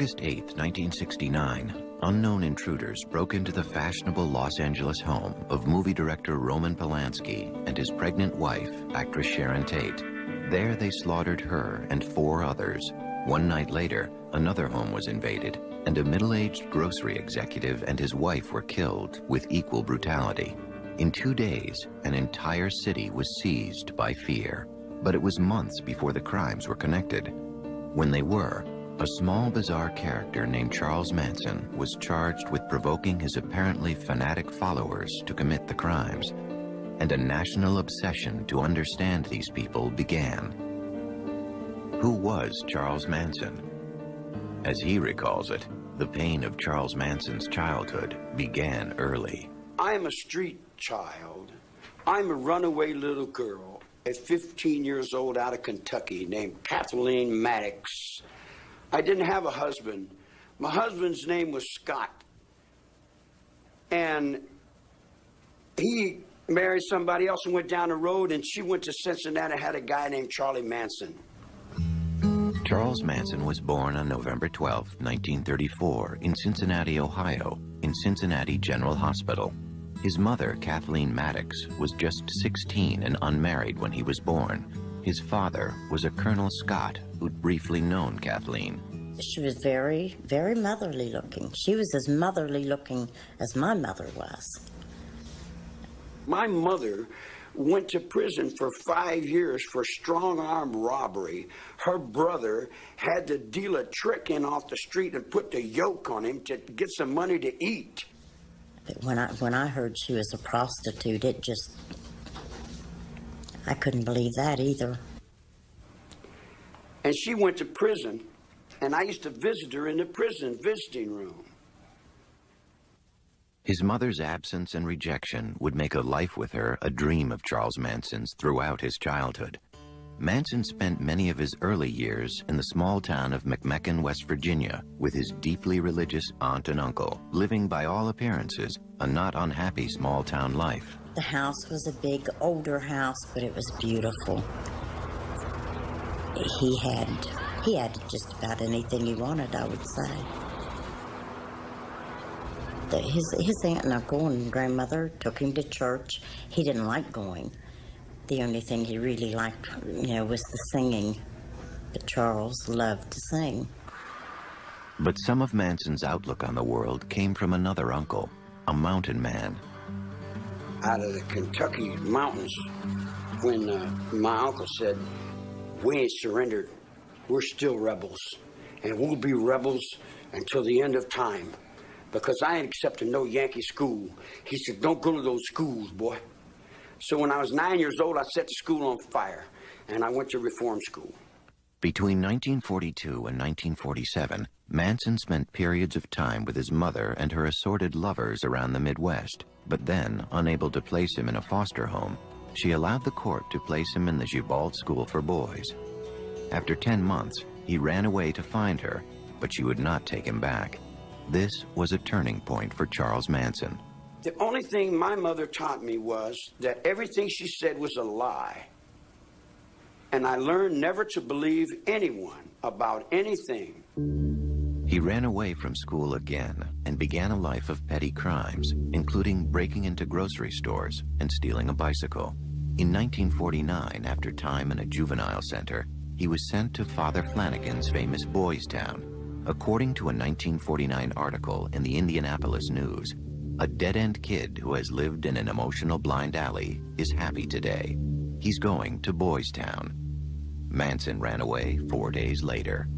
August 8, 1969, unknown intruders broke into the fashionable Los Angeles home of movie director Roman Polanski and his pregnant wife, actress Sharon Tate. There they slaughtered her and 4 others. One night later, another home was invaded, and a middle-aged grocery executive and his wife were killed with equal brutality. In 2 days, an entire city was seized by fear. But it was months before the crimes were connected. When they were, a small, bizarre character named Charles Manson was charged with provoking his apparently fanatic followers to commit the crimes, and a national obsession to understand these people began. Who was Charles Manson? As he recalls it, the pain of Charles Manson's childhood began early. I am a street child. I'm a runaway little girl at 15 years old out of Kentucky named Kathleen Maddox. I didn't have a husband. My husband's name was Scott. And he married somebody else and went down the road, and she went to Cincinnati and had a guy named Charlie Manson. Charles Manson was born on November 12, 1934, in Cincinnati, Ohio, in Cincinnati General Hospital. His mother, Kathleen Maddox, was just 16 and unmarried when he was born. His father was a Colonel Scott who'd briefly known Kathleen. She was very, very motherly looking. She was as motherly looking as my mother was. My mother went to prison for 5 years for strong-arm robbery. Her brother had to deal a trick in off the street and put the yoke on him to get some money to eat. When I heard she was a prostitute, it just... I couldn't believe that either. And she went to prison, and I used to visit her in the prison visiting room. His mother's absence and rejection would make a life with her a dream of Charles Manson's throughout his childhood. Manson spent many of his early years in the small town of McMecken, West Virginia, with his deeply religious aunt and uncle, living by all appearances a not unhappy small-town life. The house was a big, older house, but it was beautiful. He had just about anything he wanted, I would say. His aunt and uncle and grandmother took him to church. He didn't like going. The only thing he really liked, was the singing. But Charles loved to sing. But some of Manson's outlook on the world came from another uncle, a mountain man. Out of the Kentucky mountains, when my uncle said, "We ain't surrendered, we're still rebels, and we'll be rebels until the end of time, because I ain't accepting no Yankee school." He said, "Don't go to those schools, boy." So when I was 9 years old, I set the school on fire, and I went to reform school. Between 1942 and 1947, Manson spent periods of time with his mother and her assorted lovers around the Midwest. But then, unable to place him in a foster home, she allowed the court to place him in the Gibald School for Boys. After 10 months, he ran away to find her, but she would not take him back. This was a turning point for Charles Manson. The only thing my mother taught me was that everything she said was a lie. And I learned never to believe anyone about anything. He ran away from school again and began a life of petty crimes, including breaking into grocery stores and stealing a bicycle. In 1949, after time in a juvenile center, he was sent to Father Flanagan's famous Boys Town. According to a 1949 article in the Indianapolis News, a dead-end kid who has lived in an emotional blind alley is happy today. He's going to Boys Town. Manson ran away 4 days later.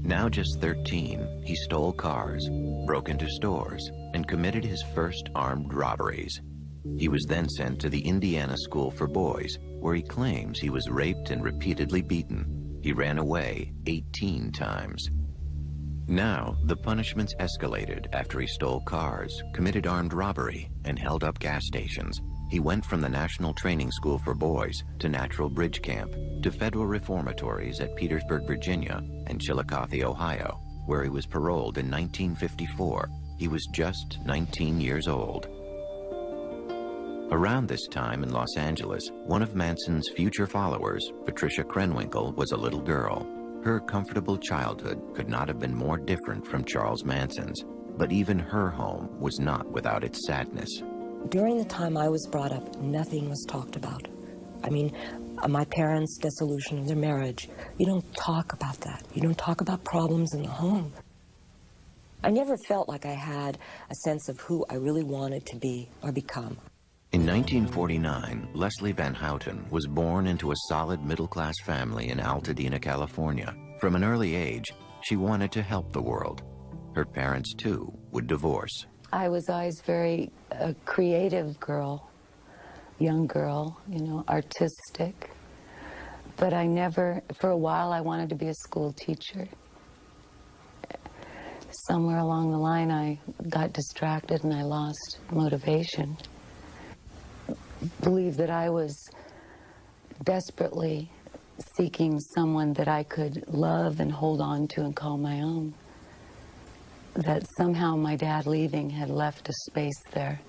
Now just 13, he stole cars, broke into stores, and committed his first armed robberies. He was then sent to the Indiana School for Boys, where he claims he was raped and repeatedly beaten. He ran away 18 times. Now, the punishments escalated after he stole cars, committed armed robbery, and held up gas stations. He went from the National Training School for Boys to Natural Bridge Camp, to federal reformatories at Petersburg, Virginia, and Chillicothe, Ohio, where he was paroled in 1954. He was just 19 years old. Around this time in Los Angeles, one of Manson's future followers, Patricia Krenwinkel, was a little girl. Her comfortable childhood could not have been more different from Charles Manson's, but even her home was not without its sadness. During the time I was brought up, nothing was talked about. I mean, my parents' dissolution of their marriage, you don't talk about that. You don't talk about problems in the home. I never felt like I had a sense of who I really wanted to be or become. In 1949, Leslie Van Houten was born into a solid middle-class family in Altadena, California. From an early age, she wanted to help the world. Her parents, too, would divorce. I was always very creative girl, young girl, you know, artistic. But I never, for a while, I wanted to be a school teacher. Somewhere along the line, I got distracted and I lost motivation. Believe that I was desperately seeking someone that I could love and hold on to and call my own. That somehow my dad leaving had left a space there.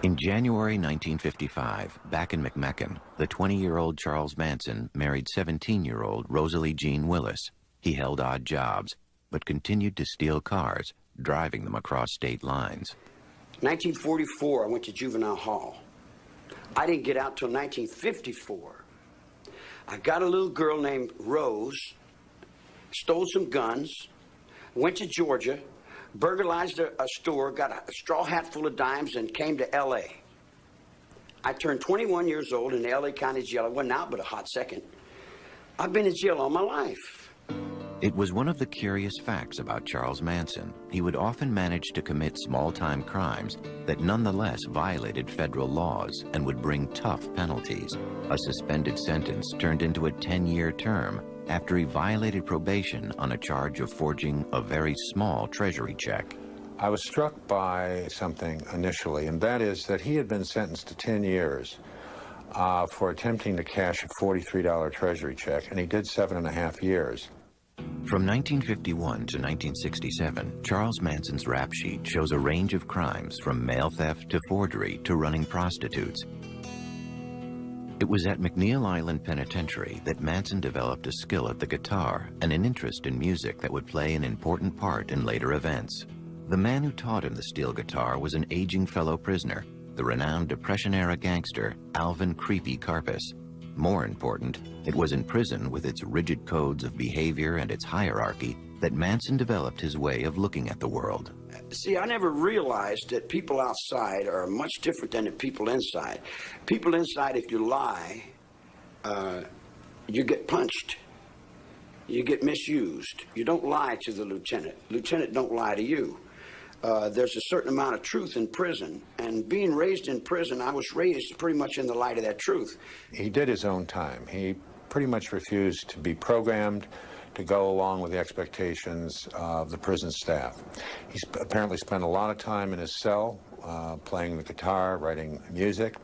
In January 1955, back in McMecken, the 20-year-old Charles Manson married 17-year-old Rosalie Jean Willis. He held odd jobs, but continued to steal cars, driving them across state lines. 1944, I went to juvenile hall. I didn't get out till 1954. I got a little girl named Rose, stole some guns, went to Georgia, burglarized a store, got a straw hat full of dimes, and came to L.A. I turned 21 years old in the L.A. County Jail. I wasn't out but a hot second. I've been in jail all my life. It was one of the curious facts about Charles Manson. He would often manage to commit small-time crimes that nonetheless violated federal laws and would bring tough penalties. A suspended sentence turned into a 10-year term after he violated probation on a charge of forging a very small treasury check. I was struck by something initially, and that is that he had been sentenced to 10 years for attempting to cash a $43 treasury check, and he did 7.5 years. From 1951 to 1967, Charles Manson's rap sheet shows a range of crimes from mail theft to forgery to running prostitutes. It was at McNeil Island Penitentiary that Manson developed a skill at the guitar and an interest in music that would play an important part in later events. The man who taught him the steel guitar was an aging fellow prisoner, the renowned Depression-era gangster Alvin "Creepy" Karpis. More important, it was in prison with its rigid codes of behavior and its hierarchy that Manson developed his way of looking at the world. See, I never realized that people outside are much different than the people inside. People inside, if you lie, you get punched. You get misused. You don't lie to the lieutenant. Lieutenant don't lie to you. There's a certain amount of truth in prison, and being raised in prison, I was raised pretty much in the light of that truth. He did his own time. He pretty much refused to be programmed to go along with the expectations of the prison staff. He apparently spent a lot of time in his cell playing the guitar, writing music.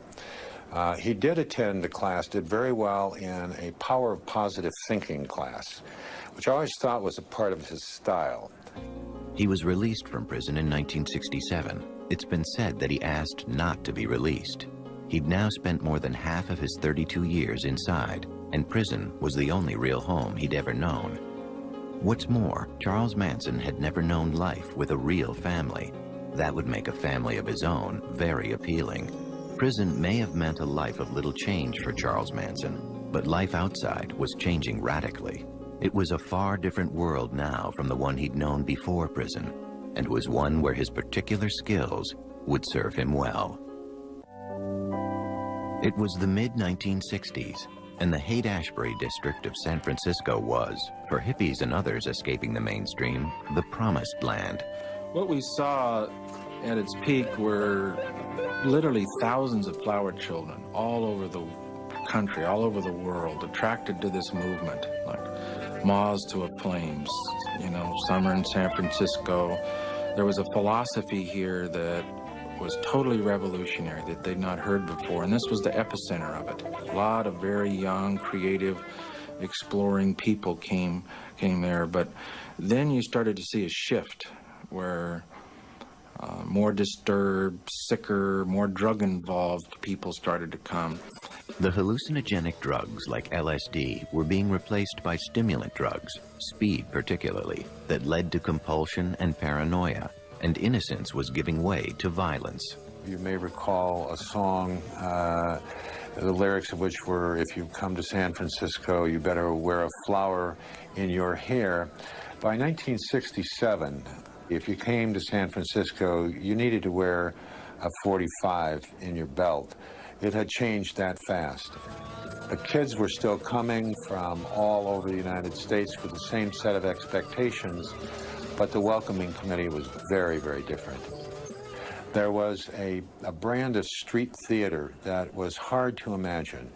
He did attend a class, did very well in a power of positive thinking class, which I always thought was a part of his style. He was released from prison in 1967. It's been said that he asked not to be released. He'd now spent more than half of his 32 years inside, and prison was the only real home he'd ever known. What's more, Charles Manson had never known life with a real family. That would make a family of his own very appealing. Prison may have meant a life of little change for Charles Manson, but life outside was changing radically. It was a far different world now from the one he'd known before prison, and was one where his particular skills would serve him well. It was the mid-1960s, and the Haight-Ashbury district of San Francisco was, for hippies and others escaping the mainstream, the promised land. What we saw at its peak were literally thousands of flower children all over the country, all over the world, attracted to this movement, like moths to a flame, you know, summer in San Francisco. There was a philosophy here that was totally revolutionary that they'd not heard before, and this was the epicenter of it. A lot of very young, creative, exploring people came there, but then you started to see a shift where more disturbed, sicker, more drug-involved people started to come. The hallucinogenic drugs like LSD were being replaced by stimulant drugs, speed particularly, that led to compulsion and paranoia, and innocence was giving way to violence. You may recall a song, the lyrics of which were, if you come to San Francisco, you better wear a flower in your hair. By 1967, if you came to San Francisco, you needed to wear a .45 in your belt. It had changed that fast. The kids were still coming from all over the United States with the same set of expectations, but the welcoming committee was very, very different. There was a brand of street theater that was hard to imagine.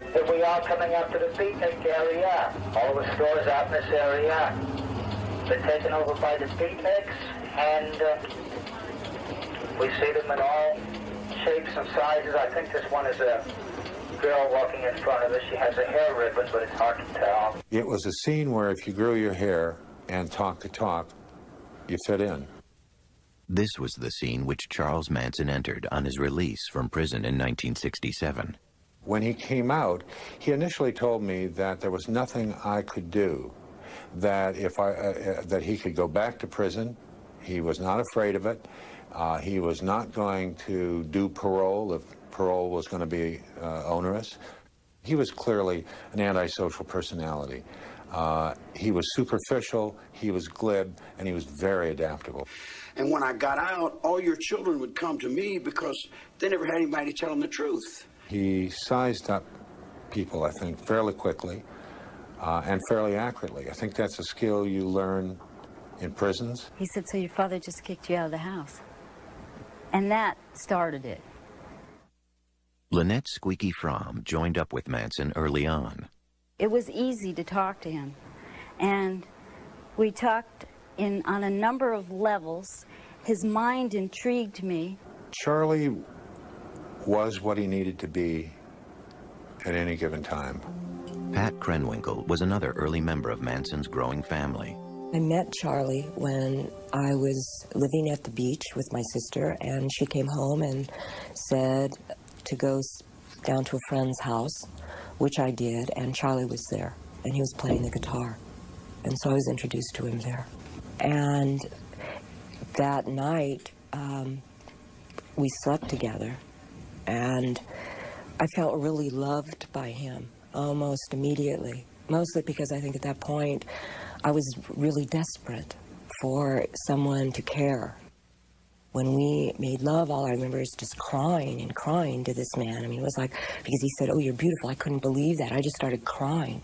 If we are coming up to the beatnik area, all the stores out in this area been taken over by the beatniks, and we see them in all shapes and sizes. I think this one is a girl walking in front of us. She has a hair ribbon, but it's hard to tell. It was a scene where if you grew your hair and talked the talk, you fit in. This was the scene which Charles Manson entered on his release from prison in 1967. When he came out, he initially told me that there was nothing I could do, that that he could go back to prison. He was not afraid of it. He was not going to do parole if parole was going to be onerous. He was clearly an antisocial personality. He was superficial, he was glib, and he was very adaptable. And when I got out, all your children would come to me because they never had anybody to tell them the truth. He sized up people, I think, fairly quickly and fairly accurately. I think that's a skill you learn in prisons. He said, so your father just kicked you out of the house. And that started it. Lynette Squeaky Fromm joined up with Manson early on. It was easy to talk to him. And we talked on a number of levels. His mind intrigued me. Charlie was what he needed to be at any given time. Pat Krenwinkel was another early member of Manson's growing family. I met Charlie when I was living at the beach with my sister, and she came home and said to go down to a friend's house, which I did, and Charlie was there, and he was playing the guitar. And so I was introduced to him there. And that night, we slept together, and I felt really loved by him almost immediately, mostly because I think at that point I was really desperate for someone to care. When we made love, all I remember is just crying and crying to this man. I mean, it was like, because he said, oh, you're beautiful. I couldn't believe that. I just started crying.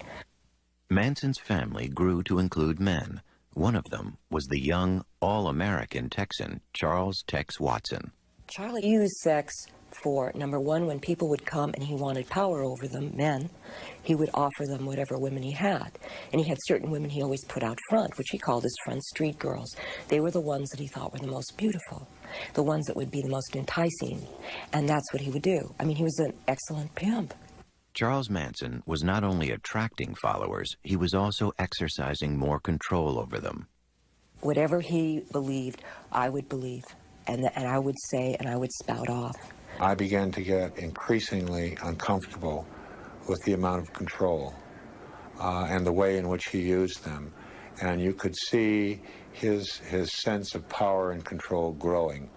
Manson's family grew to include men. One of them was the young, all-American Texan, Charles Tex Watson. Charlie used sex for, number one, when people would come and he wanted power over them, men, he would offer them whatever women he had. And he had certain women he always put out front, which he called his front street girls. They were the ones that he thought were the most beautiful, the ones that would be the most enticing. And that's what he would do. I mean, he was an excellent pimp. Charles Manson was not only attracting followers, he was also exercising more control over them. Whatever he believed, I would believe. And I would say, and I would spout off. I began to get increasingly uncomfortable with the amount of control and the way in which he used them. And you could see his sense of power and control growing.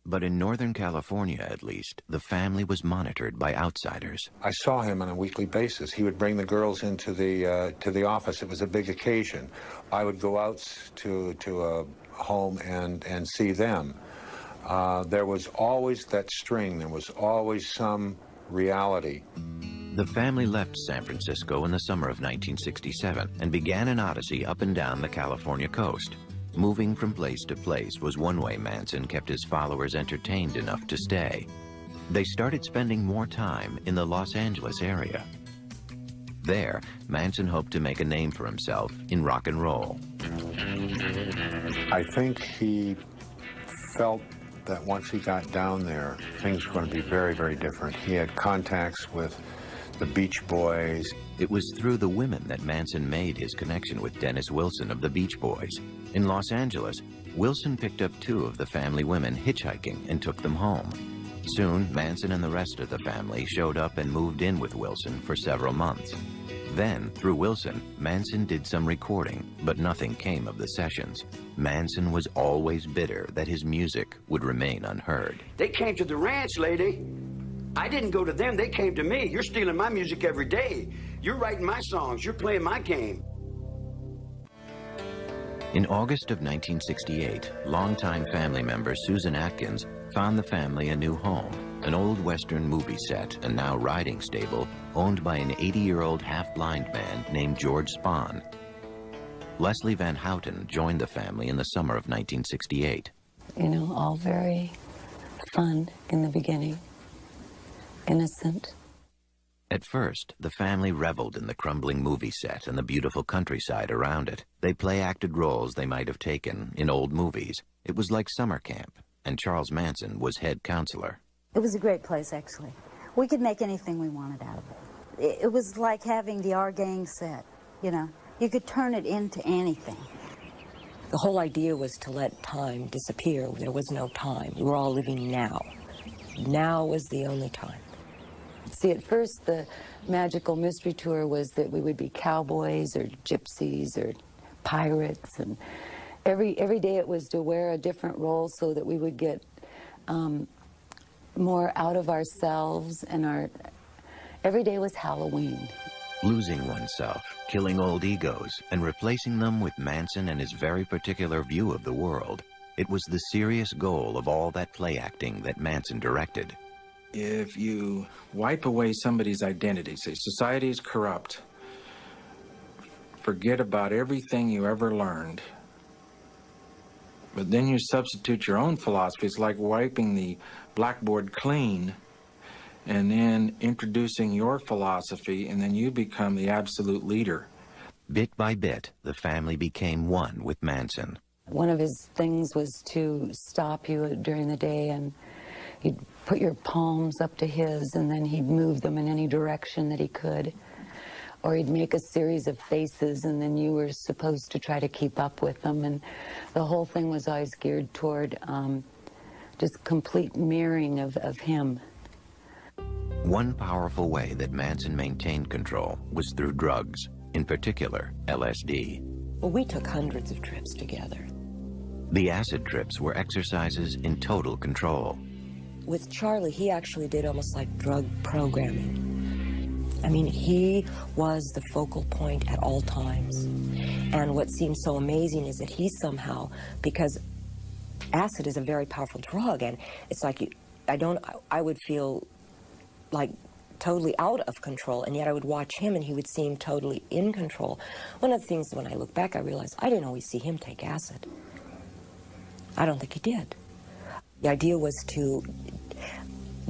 But in Northern California, at least, the family was monitored by outsiders. I saw him on a weekly basis. He would bring the girls into the office. It was a big occasion. I would go out to a home and see them. There was always that string. There was always some reality. The family left San Francisco in the summer of 1967 and began an odyssey up and down the California coast. Moving from place to place was one way Manson kept his followers entertained enough to stay. They started spending more time in the Los Angeles area. There, Manson hoped to make a name for himself in rock and roll. I think he felt that once he got down there, things were going to be very, very different. He had contacts with the Beach Boys. It was through the women that Manson made his connection with Dennis Wilson of the Beach Boys. In Los Angeles, Wilson picked up 2 of the family women hitchhiking and took them home. Soon, Manson and the rest of the family showed up and moved in with Wilson for several months. Then, through Wilson, Manson did some recording, but nothing came of the sessions. Manson was always bitter that his music would remain unheard. They came to the ranch, lady. I didn't go to them, they came to me. You're stealing my music every day. You're writing my songs, you're playing my game. In August of 1968, longtime family member Susan Atkins found the family a new home, an old Western movie set and now riding stable owned by an 80-year-old half-blind man named George Spahn. Leslie Van Houten joined the family in the summer of 1968. You know, all very fun in the beginning, innocent. At first, the family reveled in the crumbling movie set and the beautiful countryside around it. They play-acted roles they might have taken in old movies. It was like summer camp, and Charles Manson was head counselor. It was a great place, actually. We could make anything we wanted out of it. It was like having the Our Gang set, you know. You could turn it into anything. The whole idea was to let time disappear. There was no time. We were all living now. Now was the only time. See, at first, the magical mystery tour was that we would be cowboys or gypsies or pirates, and every day it was to wear a different role so that we would get more out of ourselves, and every day was Halloween. Losing oneself, killing old egos, and replacing them with Manson and his very particular view of the world. It was the serious goal of all that play acting that Manson directed. If you wipe away somebody's identity, say society is corrupt, forget about everything you ever learned, but then you substitute your own philosophy. It's like wiping the blackboard clean and then introducing your philosophy, and then you become the absolute leader. Bit by bit, the family became one with Manson. One of his things was to stop you during the day, and he'd put your palms up to his, and then he'd move them in any direction that he could. Or he'd make a series of faces, and then you were supposed to try to keep up with them. And the whole thing was always geared toward just complete mirroring of him. One powerful way that Manson maintained control was through drugs, in particular LSD. Well, we took hundreds of trips together. The acid trips were exercises in total control. With Charlie, he actually did almost like drug programming. I mean, he was the focal point at all times. And what seems so amazing is that he somehow, because acid is a very powerful drug, and it's like I would feel like totally out of control, and yet I would watch him and he would seem totally in control. One of the things, when I look back, I realized I didn't always see him take acid. I don't think he did. The idea was to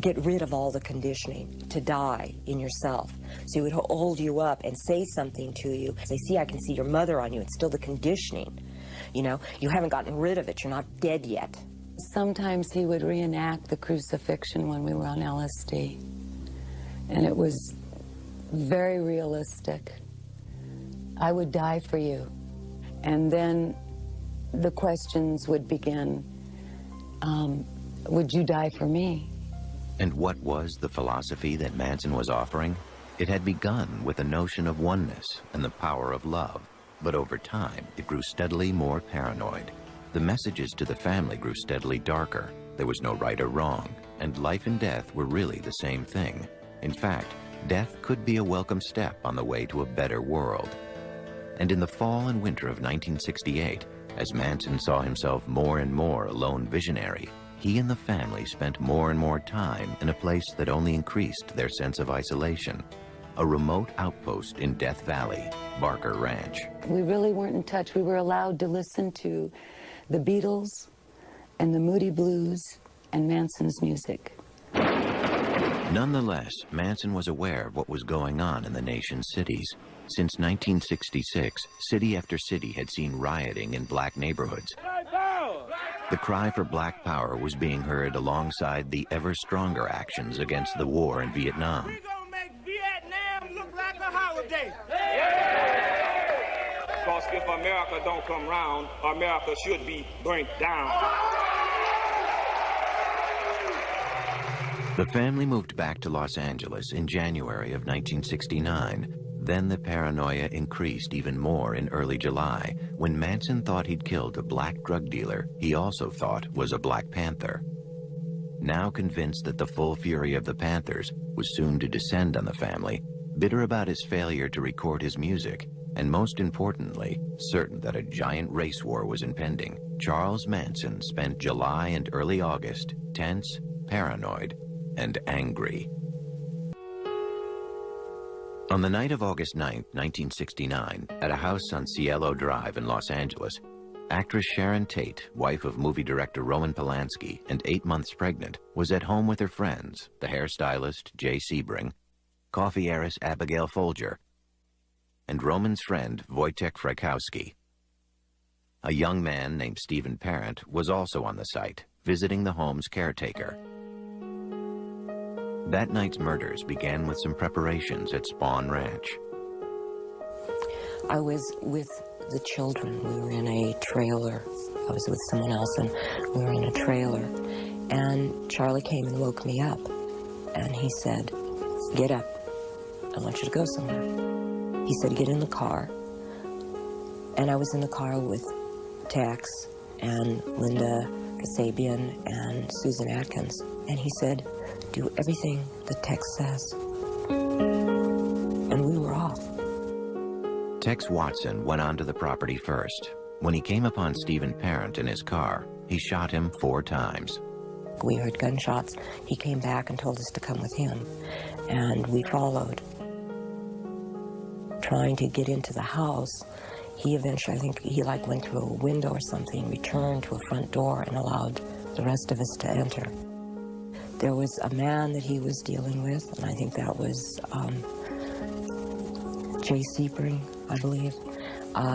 get rid of all the conditioning, to die in yourself. So he would hold you up and say something to you. Say, see, I can see your mother on you. It's still the conditioning. You know, you haven't gotten rid of it. You're not dead yet. Sometimes he would reenact the crucifixion when we were on LSD. And it was very realistic. I would die for you. And then the questions would begin, would you die for me? And what was the philosophy that Manson was offering? It had begun with a notion of oneness and the power of love, but over time it grew steadily more paranoid. The messages to the family grew steadily darker. There was no right or wrong, and life and death were really the same thing. In fact, death could be a welcome step on the way to a better world. And in the fall and winter of 1968, as Manson saw himself more and more a lone visionary, he and the family spent more and more time in a place that only increased their sense of isolation. A remote outpost in Death Valley, Barker Ranch. We really weren't in touch. We were allowed to listen to the Beatles and the Moody Blues and Manson's music. Nonetheless, Manson was aware of what was going on in the nation's cities. Since 1966, city after city had seen rioting in black neighborhoods. The cry for black power was being heard alongside the ever stronger actions against the war in Vietnam. We're gonna make Vietnam look like a holiday. Because if America don't come round, America should be burnt down. The family moved back to Los Angeles in January of 1969. Then the paranoia increased even more in early July, when Manson thought he'd killed a black drug dealer he also thought was a Black Panther. Now convinced that the full fury of the Panthers was soon to descend on the family, bitter about his failure to record his music, and most importantly, certain that a giant race war was impending, Charles Manson spent July and early August tense, paranoid, and angry. On the night of August 9, 1969, at a house on Cielo Drive in Los Angeles, actress Sharon Tate, wife of movie director Roman Polanski and 8 months pregnant, was at home with her friends, the hairstylist Jay Sebring, coffee heiress Abigail Folger, and Roman's friend Wojtek Frykowski. A young man named Stephen Parent was also on the site, visiting the home's caretaker. That night's murders began with some preparations at Spawn Ranch. I was with the children. We were in a trailer. I was with someone else, and we were in a trailer. And Charlie came and woke me up. And he said, "Get up. I want you to go somewhere." He said, "Get in the car." And I was in the car with Tex and Linda Kasabian and Susan Atkins. And he said, "Do everything that Tex says." And we were off. Tex Watson went onto the property first. When he came upon Stephen Parent in his car, he shot him 4 times. We heard gunshots. He came back and told us to come with him. And we followed. Trying to get into the house, he eventually, I think he went through a window or something, returned to a front door and allowed the rest of us to enter. There was a man that he was dealing with, and I think that was Jay Sebring, I believe.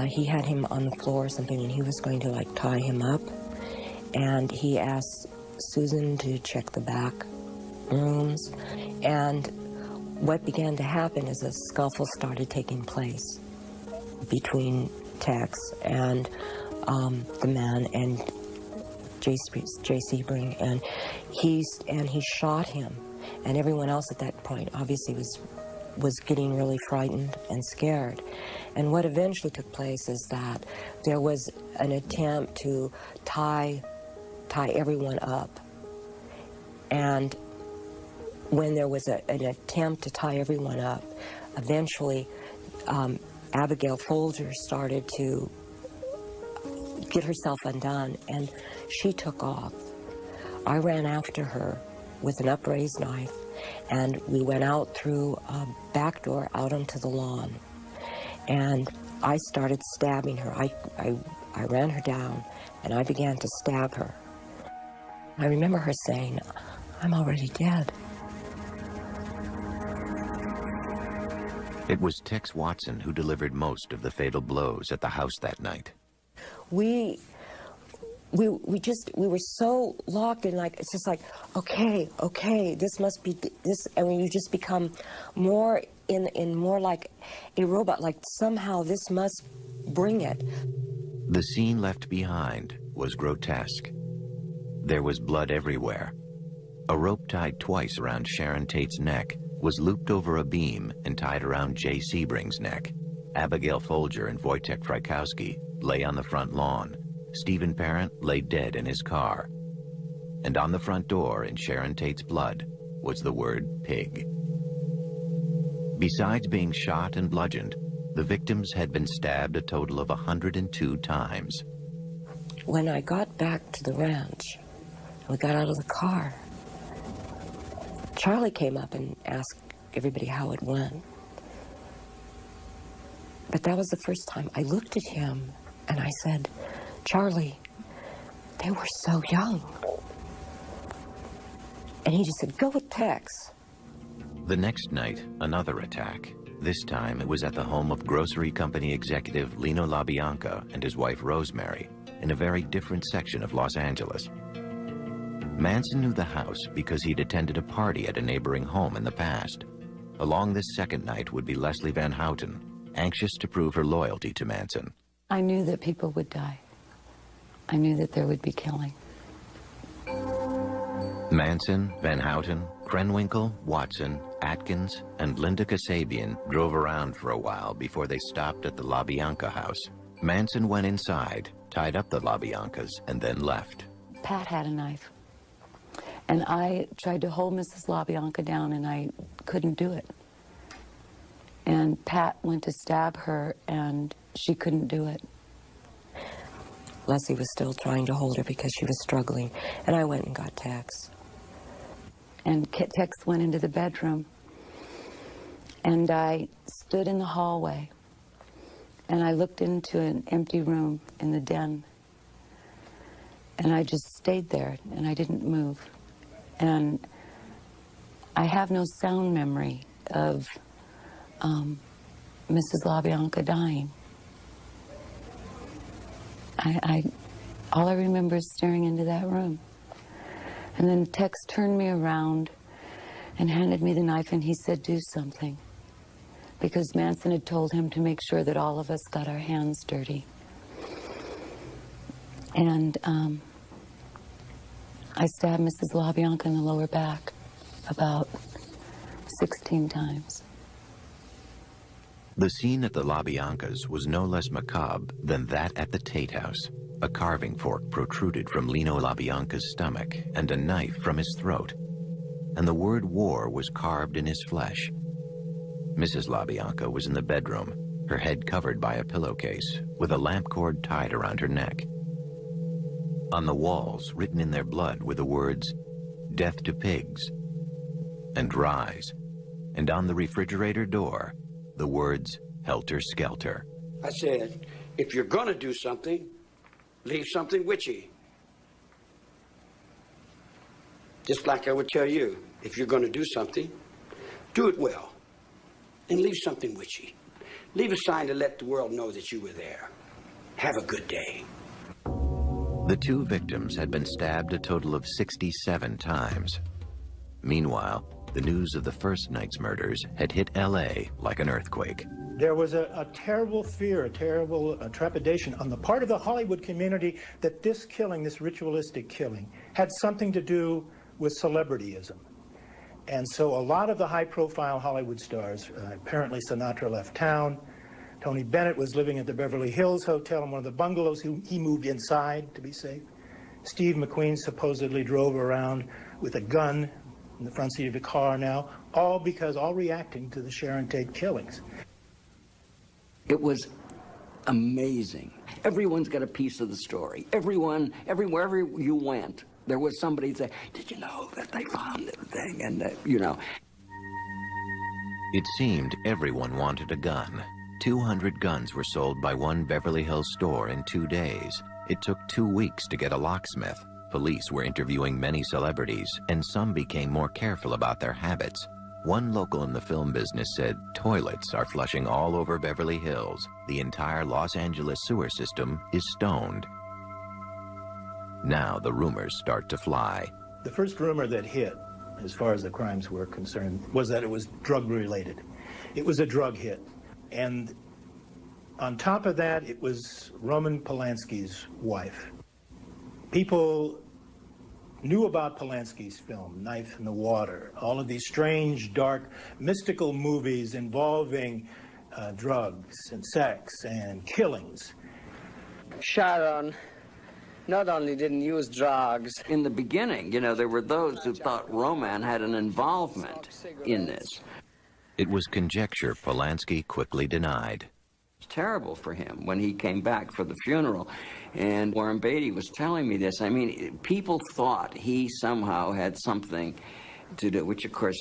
He had him on the floor or something, and he was going to tie him up. And he asked Susan to check the back rooms. And what began to happen is a scuffle started taking place between Tex and the man and Jay Sebring, and he shot him. And everyone else at that point obviously was getting really frightened and scared. And what eventually took place is that there was an attempt to tie everyone up. And when there was an attempt to tie everyone up, eventually Abigail Folger started to get herself undone, and she took off. I ran after her with an upraised knife, and we went out through a back door out onto the lawn. And I started stabbing her. I ran her down, and I began to stab her. I remember her saying, "I'm already dead." It was Tex Watson who delivered most of the fatal blows at the house that night. We were so locked in, it's just okay, this must be this, and you just become more in more like a robot, somehow this must bring it. The scene left behind was grotesque. There was blood everywhere. A rope tied twice around Sharon Tate's neck was looped over a beam and tied around Jay Sebring's neck. Abigail Folger and Wojtek Frykowski lay on the front lawn. Stephen Parent lay dead in his car. And on the front door in Sharon Tate's blood was the word pig. Besides being shot and bludgeoned, the victims had been stabbed a total of 102 times. When I got back to the ranch, we got out of the car, Charlie came up and asked everybody how it went. But that was the first time I looked at him and I said, "Charlie, they were so young." And he just said, "Go with Tex." The next night, another attack. This time it was at the home of grocery company executive Lino LaBianca and his wife Rosemary in a very different section of Los Angeles. Manson knew the house because he'd attended a party at a neighboring home in the past. Along this second night would be Leslie Van Houten, anxious to prove her loyalty to Manson. I knew that people would die. I knew that there would be killing. Manson, Van Houten, Krenwinkel, Watson, Atkins, and Linda Kasabian drove around for a while before they stopped at the LaBianca house. Manson went inside, tied up the LaBiancas, and then left. Pat had a knife. And I tried to hold Mrs. LaBianca down, and I couldn't do it. And Pat went to stab her, and she couldn't do it. Leslie was still trying to hold her because she was struggling, and I went and got Tex. And Tex went into the bedroom, and I stood in the hallway, and I looked into an empty room in the den, and I just stayed there, and I didn't move. And I have no sound memory of Mrs. LaBianca dying. All I remember is staring into that room. And then Tex turned me around and handed me the knife, and he said, do something. Because Manson had told him to make sure that all of us got our hands dirty. And I stabbed Mrs. LaBianca in the lower back about 16 times. The scene at the LaBiancas was no less macabre than that at the Tate house. A carving fork protruded from Lino LaBianca's stomach and a knife from his throat. And the word war was carved in his flesh. Mrs. LaBianca was in the bedroom, her head covered by a pillowcase, with a lamp cord tied around her neck. On the walls, written in their blood, were the words, "Death to pigs," and "Rise." And on the refrigerator door, the words, "Helter Skelter." I said, if you're going to do something, leave something with you. Just like I would tell you, if you're going to do something, do it well. And leave something with you. Leave a sign to let the world know that you were there. Have a good day. The two victims had been stabbed a total of 67 times. Meanwhile, the news of the first night's murders had hit L.A. like an earthquake. There was a terrible fear, a terrible trepidation on the part of the Hollywood community that this killing, this ritualistic killing, had something to do with celebrityism. And so a lot of the high-profile Hollywood stars, apparently Sinatra left town. Tony Bennett was living at the Beverly Hills Hotel in one of the bungalows. He moved inside to be safe. Steve McQueen supposedly drove around with a gun in the front seat of the car now, all reacting to the Sharon Tate killings. It was amazing. Everyone's got a piece of the story. Wherever you went, there was somebody say, did you know that they found the thing? And, you know. It seemed everyone wanted a gun. 200 guns were sold by one Beverly Hills store in 2 days. It took 2 weeks to get a locksmith. Police were interviewing many celebrities, and some became more careful about their habits. One local in the film business said toilets are flushing all over Beverly Hills. The entire Los Angeles sewer system is stoned. Now the rumors start to fly. The first rumor that hit, as far as the crimes were concerned, was that it was drug-related. It was a drug hit. And on top of that, it was Roman Polanski's wife. People knew about Polanski's film, Knife in the Water, all of these strange, dark, mystical movies involving drugs and sex and killings. Sharon not only didn't use drugs. In the beginning, you know, there were those who thought Roman had an involvement in this. It was conjecture Polanski quickly denied. It's terrible for him when he came back for the funeral. And Warren Beatty was telling me this. I mean, people thought he somehow had something to do, which, of course,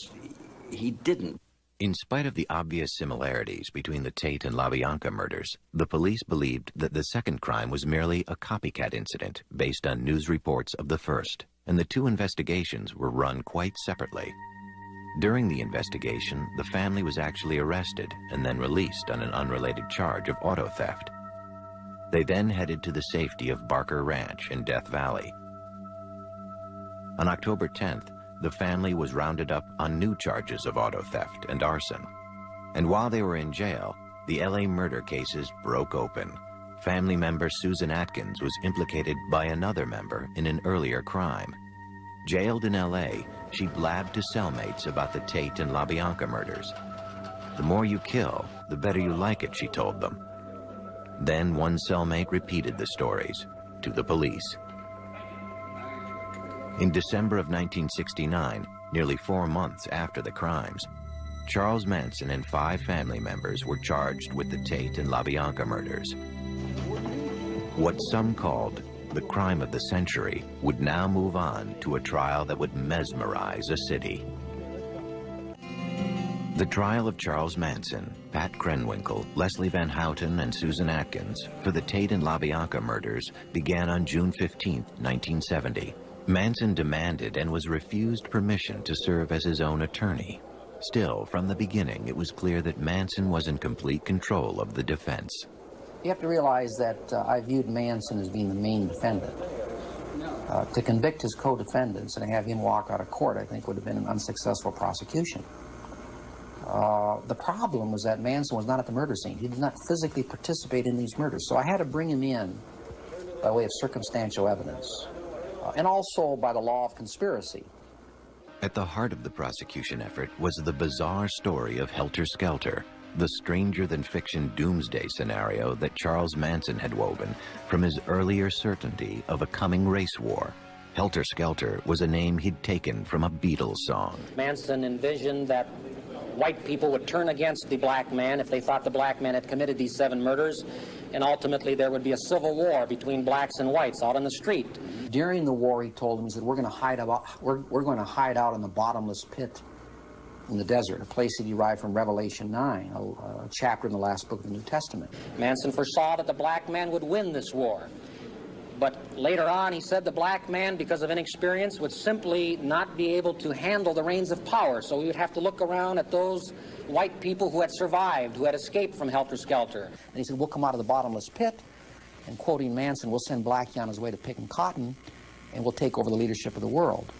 he didn't. In spite of the obvious similarities between the Tate and LaBianca murders, the police believed that the second crime was merely a copycat incident based on news reports of the first, and the two investigations were run quite separately. During the investigation, the family was actually arrested and then released on an unrelated charge of auto theft. They then headed to the safety of Barker Ranch in Death Valley. On October 10th, the family was rounded up on new charges of auto theft and arson. And while they were in jail, the LA murder cases broke open. Family member Susan Atkins was implicated by another member in an earlier crime. Jailed in L.A., she blabbed to cellmates about the Tate and LaBianca murders. The more you kill, the better you like it, she told them. Then one cellmate repeated the stories to the police. In December of 1969, nearly 4 months after the crimes, Charles Manson and 5 family members were charged with the Tate and LaBianca murders. What some called the crime of the century would now move on to a trial that would mesmerize a city. The trial of Charles Manson, Pat Krenwinkel, Leslie Van Houten, and Susan Atkins for the Tate and LaBianca murders began on June 15, 1970. Manson demanded and was refused permission to serve as his own attorney. Still, from the beginning, it was clear that Manson was in complete control of the defense. You have to realize that I viewed Manson as being the main defendant. To convict his co-defendants and have him walk out of court, I think, would have been an unsuccessful prosecution. The problem was that Manson was not at the murder scene. He did not physically participate in these murders, so I had to bring him in by way of circumstantial evidence, and also by the law of conspiracy. At the heart of the prosecution effort was the bizarre story of Helter Skelter, the stranger-than-fiction doomsday scenario that Charles Manson had woven from his earlier certainty of a coming race war. Helter Skelter was a name he'd taken from a Beatles song. Manson envisioned that white people would turn against the black man if they thought the black man had committed these 7 murders, and ultimately there would be a civil war between blacks and whites out on the street. During the war, he told them, he said, we're going to hide out in the bottomless pit in the desert, a place he derived from Revelation 9, a chapter in the last book of the New Testament. Manson foresaw that the black man would win this war. But later on, he said the black man, because of inexperience, would simply not be able to handle the reins of power. So we would have to look around at those white people who had survived, who had escaped from Helter Skelter. And he said, we'll come out of the bottomless pit, and quoting Manson, we'll send Blackie on his way to picking cotton, and we'll take over the leadership of the world.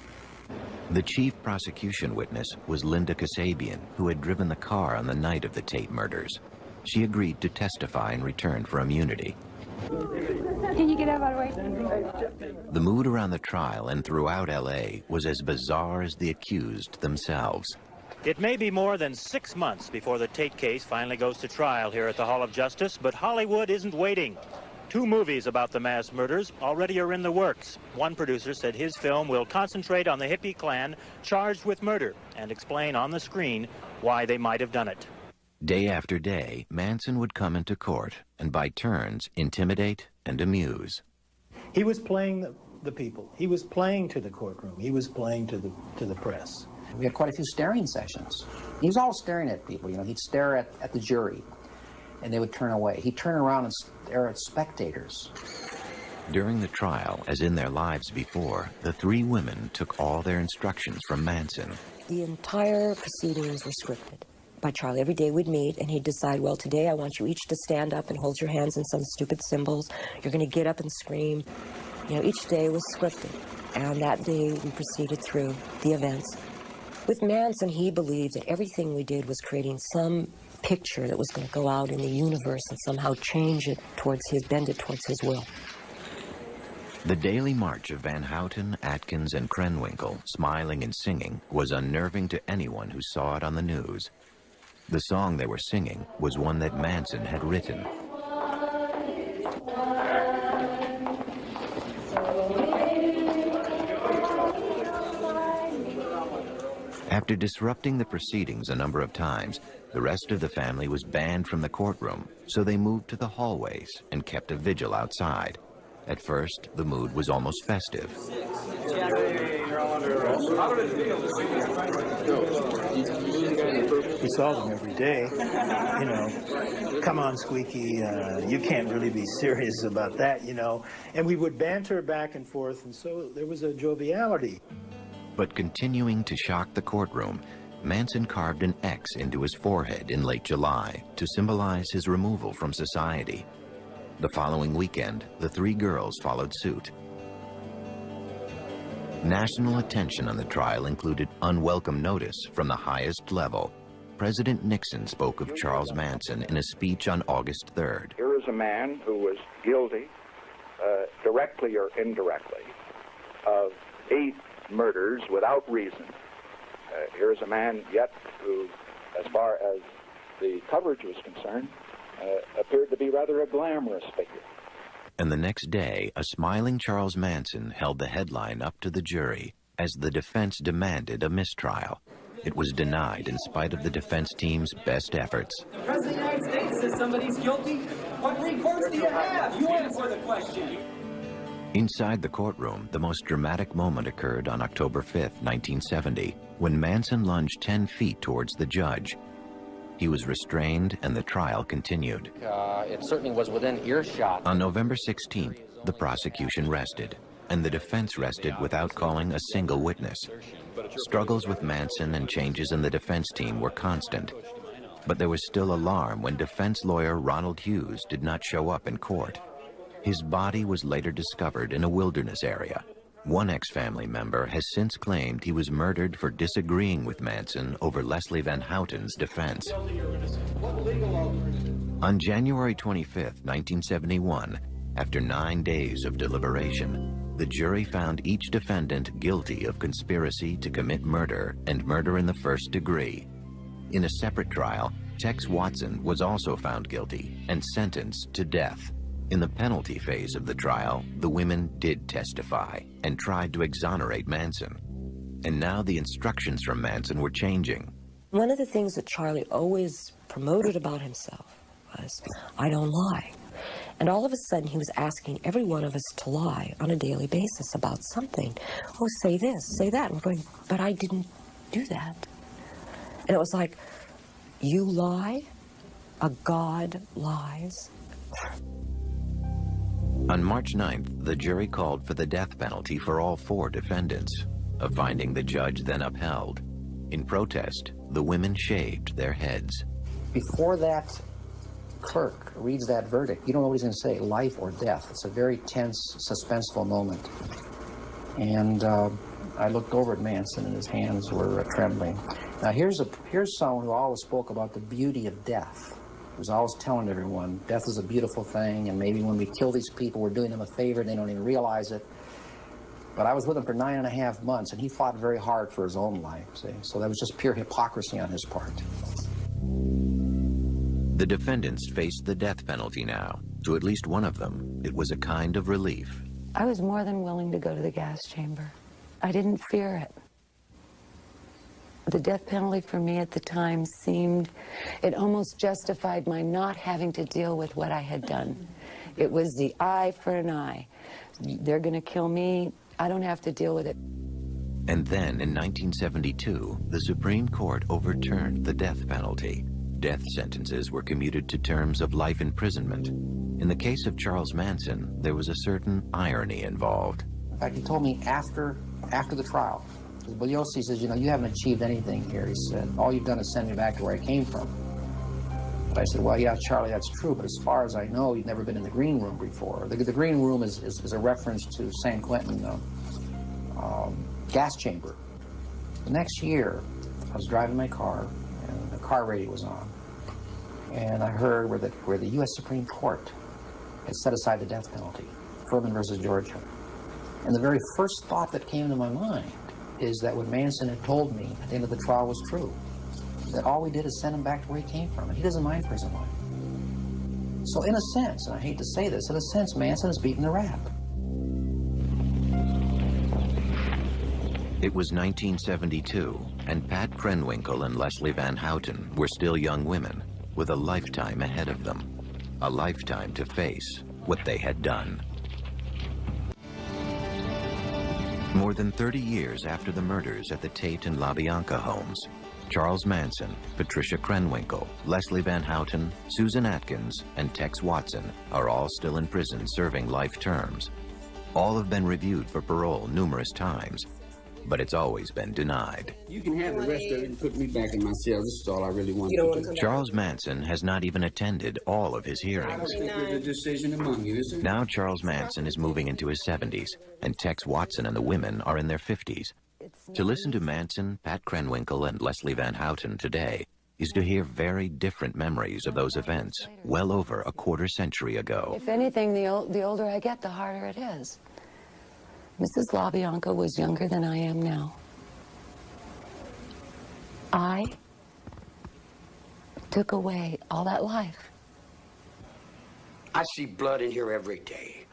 The chief prosecution witness was Linda Kasabian, who had driven the car on the night of the Tate murders. She agreed to testify in return for immunity. Can you get out of the way? The mood around the trial and throughout L.A. was as bizarre as the accused themselves. It may be more than 6 months before the Tate case finally goes to trial here at the Hall of Justice, but Hollywood isn't waiting. 2 movies about the mass murders already are in the works. One producer said his film will concentrate on the hippie clan charged with murder and explain on the screen why they might have done it. Day after day, Manson would come into court and by turns intimidate and amuse. He was playing the people. He was playing to the courtroom. He was playing to the press. We had quite a few staring sessions. He was always staring at people, you know. He'd stare at the jury, and they would turn away. He'd turn around and stare at spectators. During the trial, as in their lives before, the 3 women took all their instructions from Manson. The entire proceedings were scripted by Charlie. Every day we'd meet, and he'd decide, well, today I want you each to stand up and hold your hands in some stupid symbols. You're going to get up and scream. You know, each day was scripted, and that day we proceeded through the events. With Manson, he believed that everything we did was creating some picture that was going to go out in the universe and somehow change it towards his, bend it towards his will. The daily march of Van Houten, Atkins, and Krenwinkel, smiling and singing, was unnerving to anyone who saw it on the news. The song they were singing was one that Manson had written. After disrupting the proceedings a number of times, the rest of the family was banned from the courtroom, so they moved to the hallways and kept a vigil outside. At first, the mood was almost festive. We saw them every day. You know, come on, Squeaky, you can't really be serious about that, you know. And we would banter back and forth, and so there was a joviality. But continuing to shock the courtroom, Manson carved an X into his forehead in late July to symbolize his removal from society. The following weekend, the 3 girls followed suit. National attention on the trial included unwelcome notice from the highest level. President Nixon spoke of Charles Manson in a speech on August 3rd. Here is a man who was guilty, directly or indirectly, of 8 murders without reason. Here is a man yet who, as far as the coverage was concerned, appeared to be rather a glamorous figure. And the next day, a smiling Charles Manson held the headline up to the jury as the defense demanded a mistrial. It was denied in spite of the defense team's best efforts. The President of the United States says somebody's guilty. What recourse do you have? You answer the question. Inside the courtroom, the most dramatic moment occurred on October 5th, 1970, when Manson lunged 10 feet towards the judge. He was restrained and the trial continued. It certainly was within earshot. On November 16th, the prosecution rested, and the defense rested without calling a single witness. Struggles with Manson and changes in the defense team were constant, but there was still alarm when defense lawyer Ronald Hughes did not show up in court. His body was later discovered in a wilderness area. One ex-family member has since claimed he was murdered for disagreeing with Manson over Leslie Van Houten's defense. On January 25th, 1971, after 9 days of deliberation, the jury found each defendant guilty of conspiracy to commit murder and murder in the first degree. In a separate trial, Tex Watson was also found guilty and sentenced to death. In the penalty phase of the trial, the women did testify and tried to exonerate Manson. And now the instructions from Manson were changing. One of the things that Charlie always promoted about himself was, I don't lie. And all of a sudden, he was asking every one of us to lie on a daily basis about something. Oh, say this, say that. And we're going, but I didn't do that. And it was like, you lie, a God lies. On March 9th, the jury called for the death penalty for all 4 defendants, a finding the judge then upheld. In protest, the women shaved their heads. Before that clerk reads that verdict, you don't know what he's going to say, life or death. It's a very tense, suspenseful moment. And I looked over at Manson, and his hands were trembling. Now, here's someone who always spoke about the beauty of death. He was always telling everyone, death is a beautiful thing, and maybe when we kill these people, we're doing them a favor, and they don't even realize it. But I was with him for 9.5 months, and he fought very hard for his own life, see? So that was just pure hypocrisy on his part. The defendants faced the death penalty now. To at least one of them, it was a kind of relief. I was more than willing to go to the gas chamber. I didn't fear it. The death penalty for me at the time seemed, it almost justified my not having to deal with what I had done. It was the eye for an eye. They're going to kill me. I don't have to deal with it. And then in 1972, the Supreme Court overturned the death penalty. Death sentences were commuted to terms of life imprisonment. In the case of Charles Manson, there was a certain irony involved. In fact, he told me after the trial, Bugliosi says, you know, you haven't achieved anything here. He said, all you've done is send me back to where I came from. But I said, well, yeah, Charlie, that's true, but as far as I know, you've never been in the green room before. The green room is a reference to San Quentin gas chamber. The next year, I was driving my car, and the car radio was on. And I heard where the U.S. Supreme Court had set aside the death penalty, Furman versus Georgia. And the very first thought that came to my mind is that what Manson had told me at the end of the trial was true. That all we did is send him back to where he came from, and he doesn't mind prison life. So in a sense, and I hate to say this, in a sense, Manson has beaten the rap. It was 1972, and Pat Krenwinkel and Leslie Van Houten were still young women, with a lifetime ahead of them. A lifetime to face what they had done. More than 30 years after the murders at the Tate and LaBianca homes, Charles Manson, Patricia Krenwinkel, Leslie Van Houten, Susan Atkins, and Tex Watson are all still in prison serving life terms. All have been reviewed for parole numerous times, but it's always been denied. You can have the rest of it and put me back in my cell. This is all I really want to do. Charles Manson has not even attended all of his hearings. There's a decision among you, isn't Now Charles Manson is moving into his 70s, and Tex Watson and the women are in their 50s. To listen to Manson, Pat Krenwinkel, and Leslie Van Houten today is to hear very different memories of those events well over a quarter century ago. If anything, the older I get, the harder it is. Mrs. LaBianca was younger than I am now. I took away all that life. I see blood in here every day.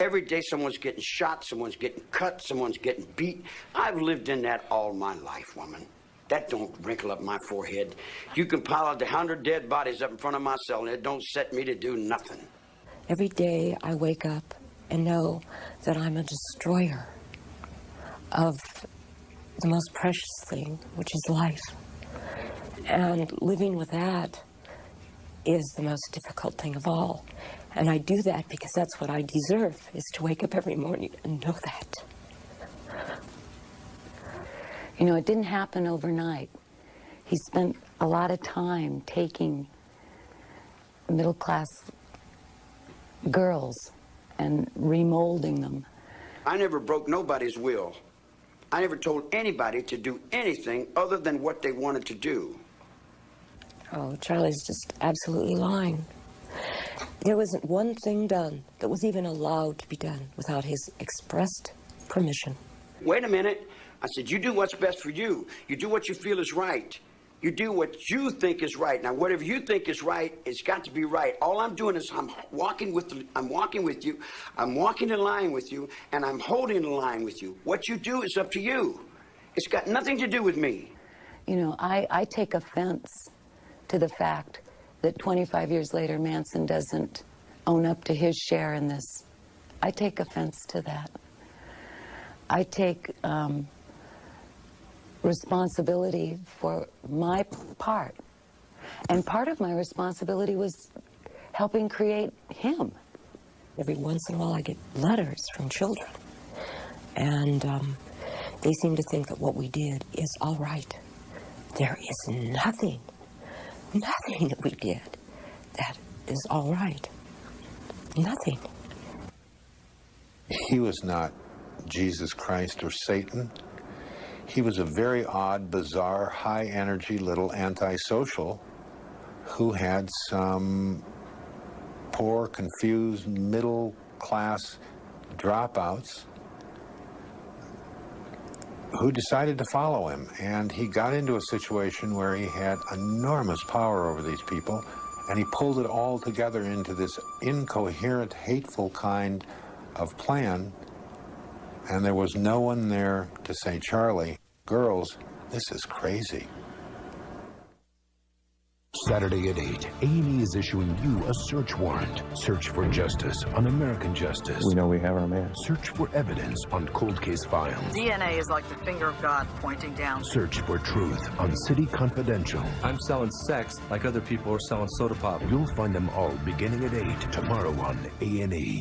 Every day someone's getting shot, someone's getting cut, someone's getting beat. I've lived in that all my life, woman. That don't wrinkle up my forehead. You can pile out 100 dead bodies up in front of my cell and it don't set me to do nothing. Every day I wake up and know that I'm a destroyer of the most precious thing, which is life. And living with that is the most difficult thing of all. And I do that because that's what I deserve, is to wake up every morning and know that. You know, it didn't happen overnight. He spent a lot of time taking middle-class girls and remolding them. I never broke nobody's will. I never told anybody to do anything other than what they wanted to do. Oh, Charlie's just absolutely lying. There wasn't one thing done that was even allowed to be done without his expressed permission. Wait a minute. I said, you do what's best for you. You do what you feel is right. You do what you think is right. Now, whatever you think is right, it's got to be right. All I'm doing is I'm walking with you, I'm walking in line with you, and I'm holding the line with you. What you do is up to you. It's got nothing to do with me. You know, I take offense to the fact that 25 years later, Manson doesn't own up to his share in this. I take offense to that. I take responsibility for my part. And part of my responsibility was helping create him. Every once in a while I get letters from children. And they seem to think that what we did is all right. There is nothing that we did that is all right. Nothing. He was not Jesus Christ or Satan. He was a very odd, bizarre, high-energy little antisocial who had some poor, confused, middle-class dropouts who decided to follow him. And he got into a situation where he had enormous power over these people, and he pulled it all together into this incoherent, hateful kind of plan. And there was no one there to say, Charlie, girls, this is crazy. Saturday at 8, A&E is issuing you a search warrant. Search for justice on American Justice. We know we have our man. Search for evidence on cold case files. DNA is like the finger of God pointing down. Search for truth on City Confidential. I'm selling sex like other people are selling soda pop. You'll find them all beginning at 8 tomorrow on A&E.